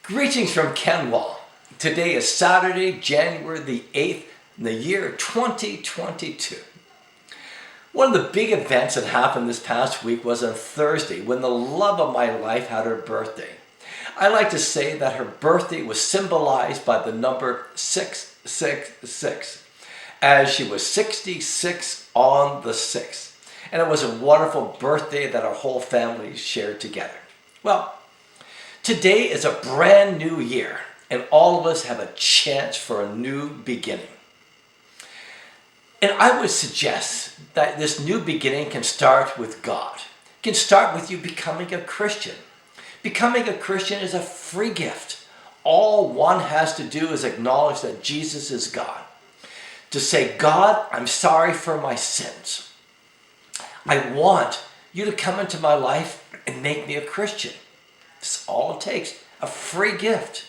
Greetings from Kenwell. Today is Saturday, January the 8th, in the year 2022. One of the big events that happened this past week was on Thursday when the love of my life had her birthday. I like to say that her birthday was symbolized by the number 666, as she was 66 on the 6th. And it was a wonderful birthday that our whole family shared together. Well, today is a brand new year, and all of us have a chance for a new beginning. And I would suggest that this new beginning can start with God. It can start with you becoming a Christian. Becoming a Christian is a free gift. All one has to do is acknowledge that Jesus is God. To say, God, I'm sorry for my sins. I want you to come into my life and make me a Christian. That's all it takes, a free gift.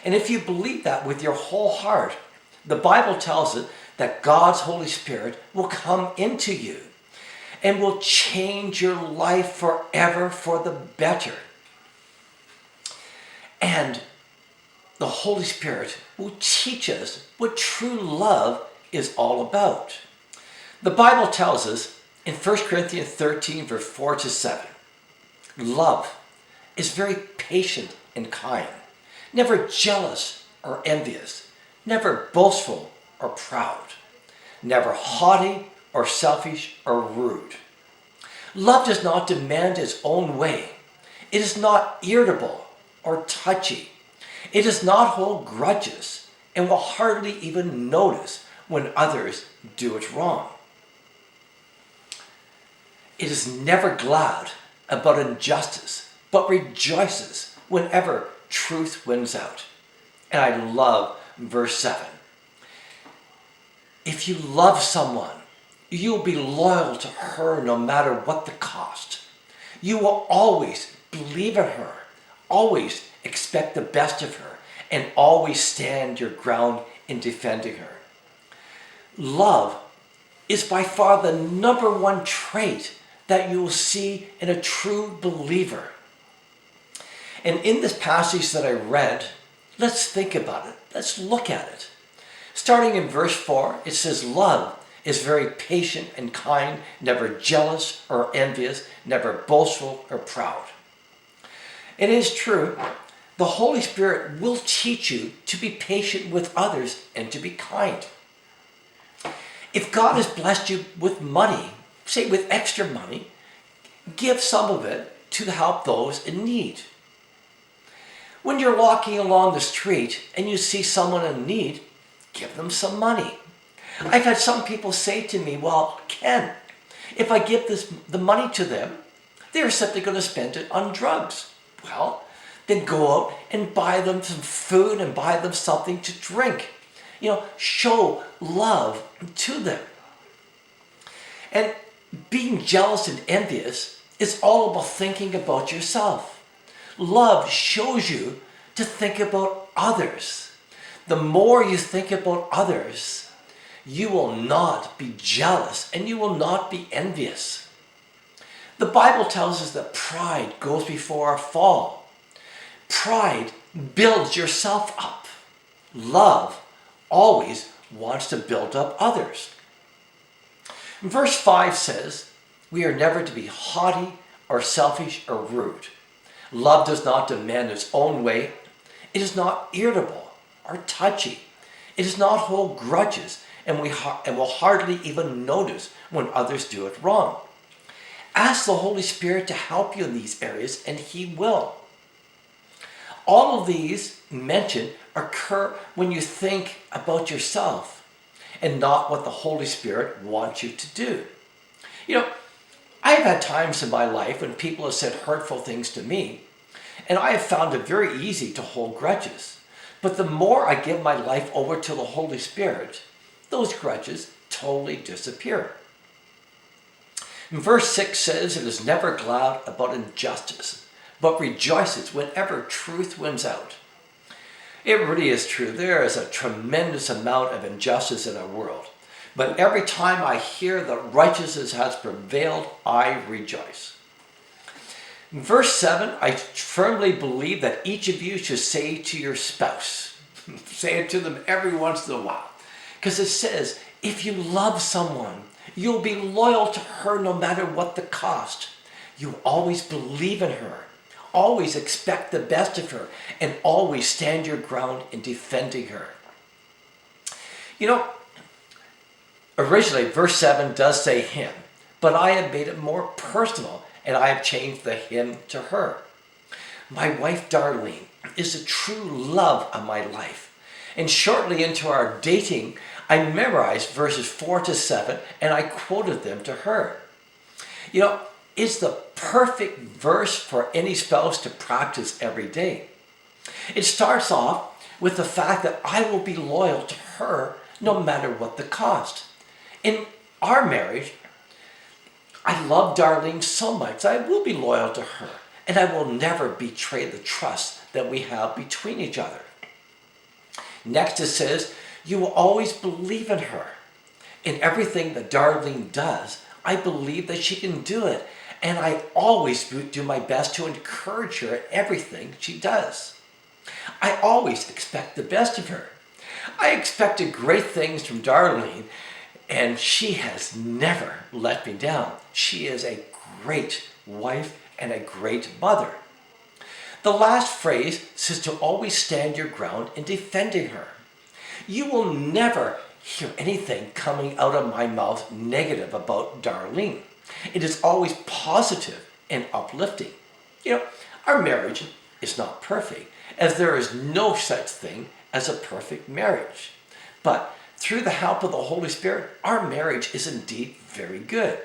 And if you believe that with your whole heart, the Bible tells us that God's Holy Spirit will come into you and will change your life forever for the better. And the Holy Spirit will teach us what true love is all about. The Bible tells us in 1 Corinthians 13, verse 4 to 7, love is very patient and kind, never jealous or envious, never boastful or proud, never haughty or selfish or rude. Love does not demand its own way. It is not irritable or touchy. It does not hold grudges and will hardly even notice when others do it wrong. It is never glad about injustice, but rejoices whenever truth wins out. And I love verse 7. If you love someone, you'll be loyal to her no matter what the cost. You will always believe in her, always expect the best of her, and always stand your ground in defending her. Love is by far the number one trait that you will see in a true believer. And in this passage that I read, let's think about it. Let's look at it. Starting in verse 4, it says, love is very patient and kind, never jealous or envious, never boastful or proud. It is true, the Holy Spirit will teach you to be patient with others and to be kind. If God has blessed you with money, say with extra money, give some of it to help those in need. When you're walking along the street and you see someone in need, give them some money. I've had some people say to me, well, Ken, if I give the money to them, they're simply going to spend it on drugs. Well, then go out and buy them some food and buy them something to drink. Show love to them. And being jealous and envious is all about thinking about yourself. Love shows you to think about others. The more you think about others, you will not be jealous and you will not be envious. The Bible tells us that pride goes before a fall. Pride builds yourself up. Love always wants to build up others. Verse 5 says, we are never to be haughty or selfish or rude. Love does not demand its own way. It is not irritable or touchy. It does not hold grudges and will hardly even notice when others do it wrong. Ask the Holy Spirit to help you in these areas and He will. All of these mentioned occur when you think about yourself and not what the Holy Spirit wants you to do. I've had times in my life when people have said hurtful things to me, and I have found it very easy to hold grudges. But the more I give my life over to the Holy Spirit, those grudges totally disappear. And verse 6 says, it is never glad about injustice, but rejoices whenever truth wins out. It really is true. There is a tremendous amount of injustice in our world. But every time I hear that righteousness has prevailed, I rejoice. In verse 7, I firmly believe that each of you should say to your spouse, say it to them every once in a while. Because it says, if you love someone, you'll be loyal to her no matter what the cost. You always believe in her, always expect the best of her, and always stand your ground in defending her. You know, originally verse 7 does say him, but I have made it more personal and I have changed the him to her. My wife Darlene is the true love of my life. And shortly into our dating, I memorized verses 4 to 7 and I quoted them to her. You know, it's the perfect verse for any spouse to practice every day. It starts off with the fact that I will be loyal to her no matter what the cost. In our marriage, I love Darlene so much I will be loyal to her, and I will never betray the trust that we have between each other. Next it says, you will always believe in her. In everything that Darlene does, I believe that she can do it, and I always do my best to encourage her in everything she does. I always expect the best of her. I expected great things from Darlene, and she has never let me down. She is a great wife and a great mother. The last phrase says to always stand your ground in defending her. You will never hear anything coming out of my mouth negative about Darlene. It is always positive and uplifting. You know, our marriage is not perfect, as there is no such thing as a perfect marriage. But through the help of the Holy Spirit, our marriage is indeed very good.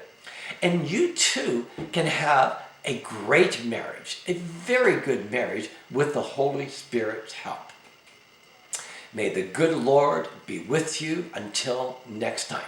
And you too can have a great marriage, a very good marriage with the Holy Spirit's help. May the good Lord be with you until next time.